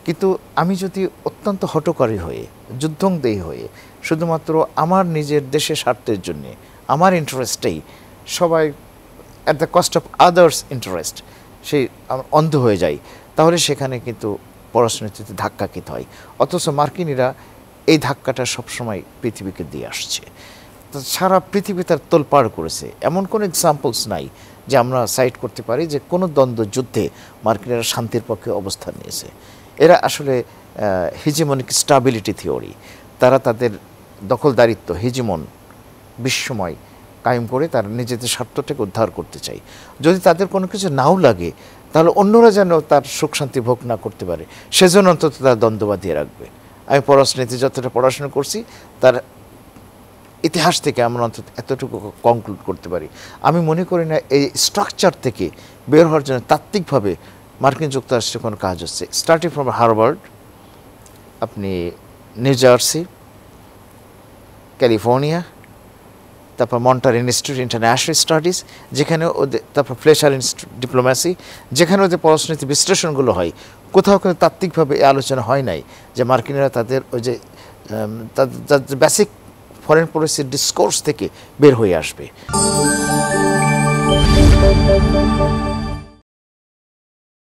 কিন্তু আমি যদি অত্যন্ত হঠকারী হয়ে যুদ্ধংদেহী হয়ে শুধুমাত্র আমার নিজের দেশের স্বার্থের জন্যে আমার ইন্টারেস্টেই সবাই at the cost of others interest সেই অন্ধ হয়ে যায়, তাহলে সেখানে কিন্তু পররাষ্ট্রনীতিতে ধাক্কা খেতে হয়। অথচ মার্কিনিরা এই ধাক্কাটা সবসময় পৃথিবীকে দিয়ে আসছে, সারা পৃথিবী তার তোলপাড় করেছে। এমন কোনো এক্সাম্পলস নাই যে আমরা সাইট করতে পারি যে কোনো দ্বন্দ্ব যুদ্ধে মার্কিনিরা শান্তির পক্ষে অবস্থান নিয়েছে। এরা আসলে হিজিমনিক স্টাবিলিটি থিওরি, তারা তাদের দখলদারিত্ব হিজিমন বিশ্বময় কায়েম করে তারা নিজেদের স্বার্থটাকে উদ্ধার করতে চায়। যদি তাদের কোনো কিছু নাও লাগে তাহলে অন্যরা যেন তার সুখ শান্তি ভোগ না করতে পারে, সেজন্য অন্তত তারা দ্বন্দ্ব বাঁধিয়ে রাখবে। আমি পররাষ্ট্রনীতি যতটা পড়াশোনা করছি তার ইতিহাস থেকে আমরা অন্তত এতটুকু কনক্লুড করতে পারি। আমি মনে করি না এই স্ট্রাকচার থেকে বের হওয়ার জন্য তাত্ত্বিকভাবে মার্কিন যুক্তরাষ্ট্রের কোনো কাজ হচ্ছে। স্টার্টিং ফ্রম হার্ভার্ড, আপনি নিউ জার্সি, ক্যালিফোর্নিয়া, তারপর মন্টার ইনস্টিটিউট ইন্টারন্যাশনাল স্টাডিজ, যেখানে ওদের, তারপর ফ্লেশার ইনস্টিটিউট ডিপ্লোম্যাসি, যেখানে ওদের পররাষ্ট্রনীতি বিশ্লেষণগুলো হয়, কোথাও কিন্তু তাত্ত্বিকভাবে এই আলোচনা হয় নাই যে মার্কিনিরা তাদের ওই যে তাদের বেসিক ফরেন পলিসি ডিসকোর্স থেকে বের হয়ে আসবে।